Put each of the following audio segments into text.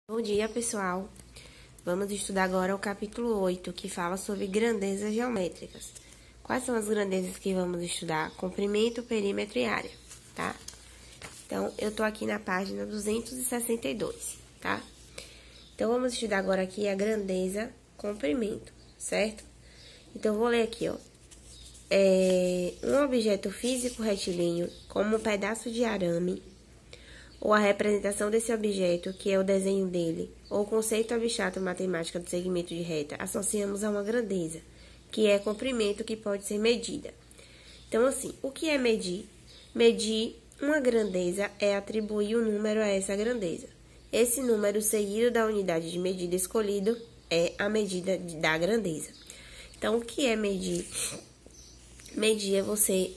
Bom dia, pessoal. Vamos estudar agora o capítulo 8, que fala sobre grandezas geométricas. Quais são as grandezas que vamos estudar? Comprimento, perímetro e área, tá? Então, eu tô aqui na página 262, tá? Então, vamos estudar agora aqui a grandeza, comprimento, certo? Então, eu vou ler aqui, ó. Um objeto físico retilíneo, como um pedaço de arame, ou a representação desse objeto, que é o desenho dele, ou o conceito abstrato matemático do segmento de reta, associamos a uma grandeza, que é comprimento que pode ser medida. Então, assim, o que é medir? Medir uma grandeza é atribuir um número a essa grandeza. Esse número seguido da unidade de medida escolhido é a medida da grandeza. Então, o que é medir? Medir é você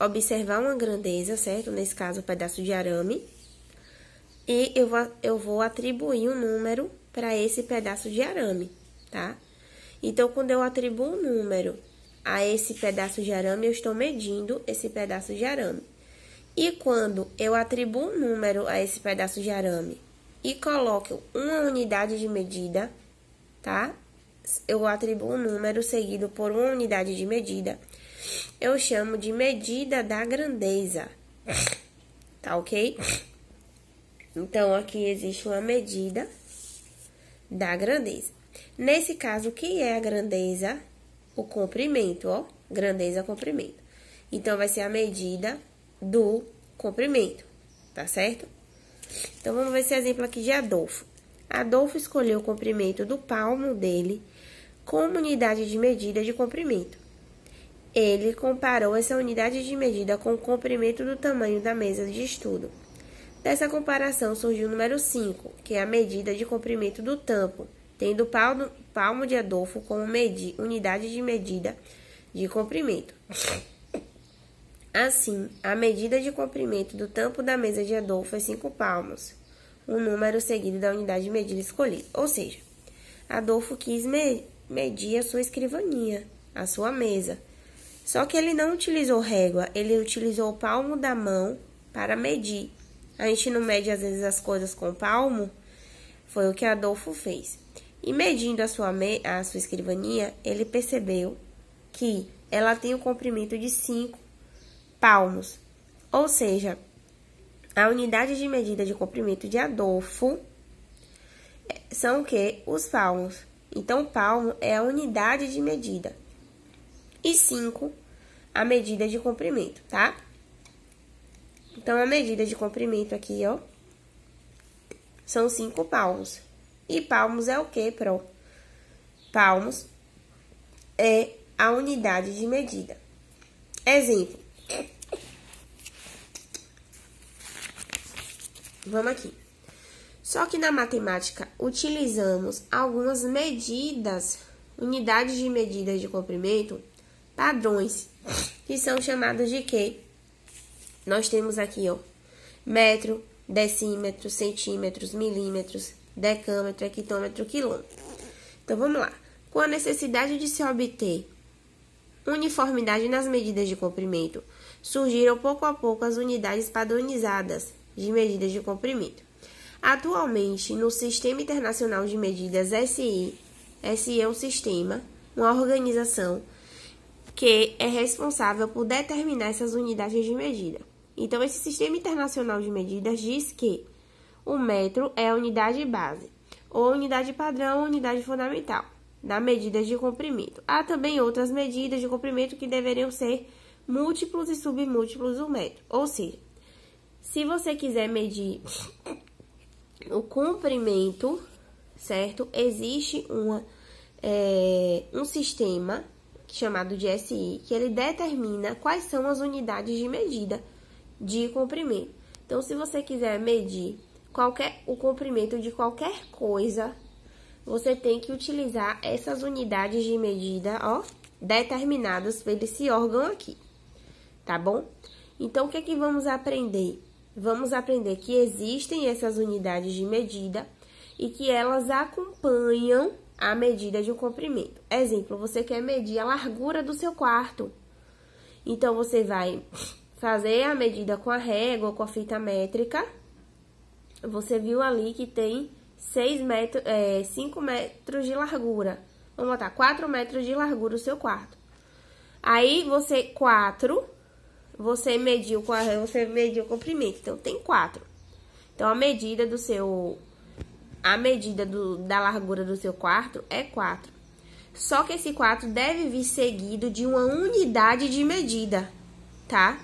observar uma grandeza, certo? Nesse caso, um pedaço de arame. E eu vou atribuir um número para esse pedaço de arame, tá? Então, quando eu atribuo um número a esse pedaço de arame, eu estou medindo esse pedaço de arame. E quando eu atribuo um número a esse pedaço de arame e coloco uma unidade de medida, tá? Eu atribuo um número seguido por uma unidade de medida. Eu chamo de medida da grandeza, tá ok? Então, aqui existe uma medida da grandeza. Nesse caso, o que é a grandeza? O comprimento, ó. Grandeza, comprimento. Então, vai ser a medida do comprimento, tá certo? Então, vamos ver esse exemplo aqui de Adolfo. Adolfo escolheu o comprimento do palmo dele como unidade de medida de comprimento. Ele comparou essa unidade de medida com o comprimento do tamanho da mesa de estudo. Dessa comparação surgiu o número 5, que é a medida de comprimento do tampo, tendo o palmo de Adolfo como unidade de medida de comprimento. Assim, a medida de comprimento do tampo da mesa de Adolfo é 5 palmos, um número seguido da unidade de medida escolhida. Ou seja, Adolfo quis medir a sua escrivaninha, a sua mesa. Só que ele não utilizou régua, ele utilizou o palmo da mão para medir. A gente não mede, às vezes, as coisas com palmo. Foi o que Adolfo fez. E medindo a sua escrivaninha, ele percebeu que ela tem um comprimento de 5 palmos. Ou seja, a unidade de medida de comprimento de Adolfo são o quê? Os palmos. Então, palmo é a unidade de medida. E 5, a medida de comprimento, tá? Então, a medida de comprimento aqui, ó, são 5 palmos. E palmos é o quê, Pro? Palmos é a unidade de medida. Exemplo. Vamos aqui. Só que na matemática, utilizamos algumas medidas, unidades de medida de comprimento, padrões, que são chamadas de quê? Nós temos aqui, ó, metro, decímetro, centímetros, milímetros, decâmetro, hectômetro, quilômetro. Então, vamos lá. Com a necessidade de se obter uniformidade nas medidas de comprimento, surgiram pouco a pouco as unidades padronizadas de medidas de comprimento. Atualmente, no Sistema Internacional de Medidas SI é um sistema, uma organização que é responsável por determinar essas unidades de medida. Então, esse Sistema Internacional de Medidas diz que o metro é a unidade base, ou unidade padrão, ou unidade fundamental, da medida de comprimento. Há também outras medidas de comprimento que deveriam ser múltiplos e submúltiplos do metro. Ou seja, se você quiser medir o comprimento, certo? Existe um sistema chamado de SI, que ele determina quais são as unidades de medida de comprimento. Então, se você quiser medir o comprimento de qualquer coisa, você tem que utilizar essas unidades de medida, ó, determinadas por esse órgão aqui, tá bom? Então, o que é que vamos aprender? Vamos aprender que existem essas unidades de medida e que elas acompanham a medida de um comprimento. Exemplo, você quer medir a largura do seu quarto. Então, você vai fazer a medida com a régua ou com a fita métrica. Você viu ali que tem 5 metros de largura. Vamos botar 4 metros de largura o seu quarto. Aí, você mediu o comprimento. Então, tem 4. Então, a medida da largura do seu quarto é 4. Só que esse 4 deve vir seguido de uma unidade de medida, tá?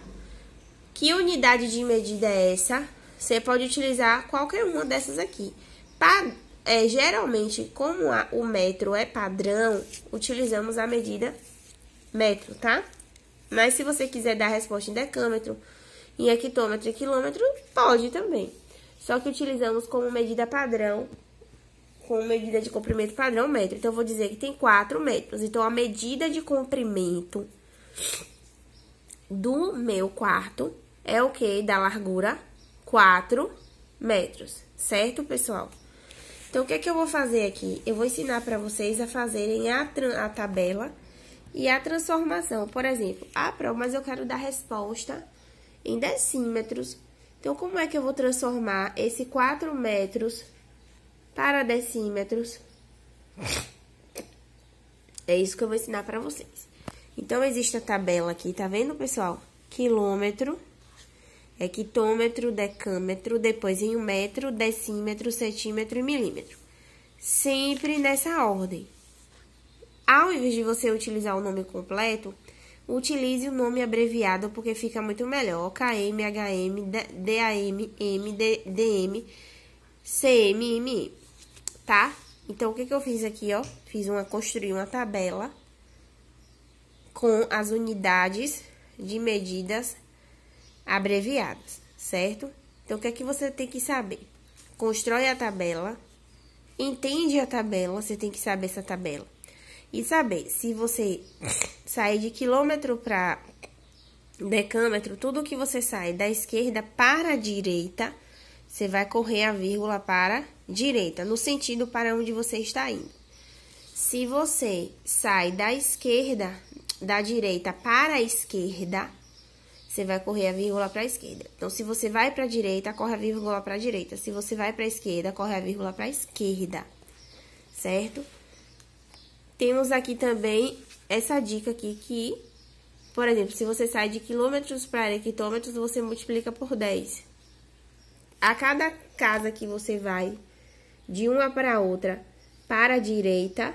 Que unidade de medida é essa? Você pode utilizar qualquer uma dessas aqui. Geralmente, como o metro é padrão, utilizamos a medida metro, tá? Mas se você quiser dar a resposta em decâmetro, em hectômetro e quilômetro, pode também. Só que utilizamos como medida padrão, como medida de comprimento padrão, metro. Então, eu vou dizer que tem 4 metros. Então, a medida de comprimento do meu quarto é o quê? Da largura 4 metros, certo, pessoal? Então, o que é que eu vou fazer aqui? Eu vou ensinar para vocês a fazerem a tabela e a transformação. Por exemplo, mas eu quero dar resposta em decímetros. Então, como é que eu vou transformar esse 4 metros para decímetros? É isso que eu vou ensinar para vocês. Então, existe a tabela aqui, tá vendo, pessoal? Quilômetro, hectômetro, decâmetro, depois em metro, decímetro, centímetro e milímetro. Sempre nessa ordem. Ao invés de você utilizar o nome completo, utilize o nome abreviado, porque fica muito melhor. OKM, HM, DAM, DM, CM, MM, tá? Então, o que eu fiz aqui, ó? Construí uma tabela com as unidades de medidas abreviadas, certo? Então, o que é que você tem que saber? Constrói a tabela, entende a tabela, você tem que saber essa tabela. E saber, se você sair de quilômetro para decâmetro, tudo que você sai da esquerda para a direita, você vai correr a vírgula para a direita, no sentido para onde você está indo. Se você sai da direita para a esquerda, você vai correr a vírgula para a esquerda. Então, se você vai para a direita, corre a vírgula para a direita. Se você vai para a esquerda, corre a vírgula para a esquerda, certo? Temos aqui também essa dica aqui que, por exemplo, se você sai de quilômetros para hectômetros, você multiplica por 10. A cada casa que você vai de uma para outra para a direita,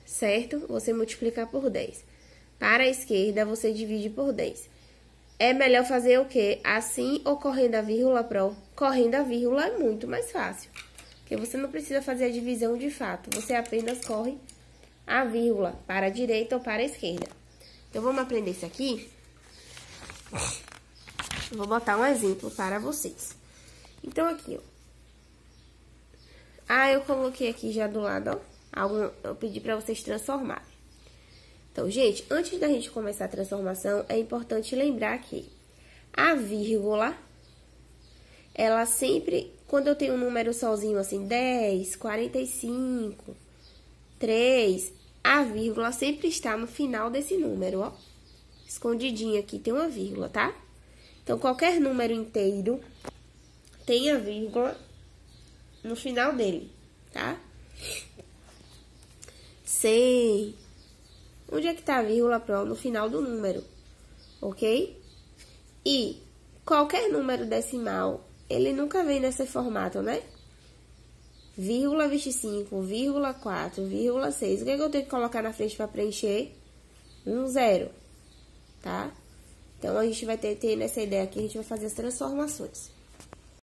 certo? Você multiplica por 10. Para a esquerda, você divide por 10. É melhor fazer o quê? Assim ou correndo a vírgula pro? Correndo a vírgula é muito mais fácil. Porque você não precisa fazer a divisão de fato. Você apenas corre a vírgula para a direita ou para a esquerda. Então, vamos aprender isso aqui? Vou botar um exemplo para vocês. Então, aqui, ó. Eu coloquei aqui já do lado, ó. Eu pedi para vocês transformarem. Então, gente, antes da gente começar a transformação, é importante lembrar que a vírgula, ela sempre, quando eu tenho um número sozinho, assim, 10, 45, 3, a vírgula sempre está no final desse número, ó. Escondidinho aqui tem uma vírgula, tá? Então, qualquer número inteiro tem a vírgula no final dele, tá? 100. Onde é que tá a vírgula pro? No final do número, ok? E qualquer número decimal, ele nunca vem nesse formato, né? Vírgula 25, vírgula 4, vírgula 6. O que é que eu tenho que colocar na frente para preencher? 0, tá? Então, a gente vai ter nessa ideia aqui, a gente vai fazer as transformações.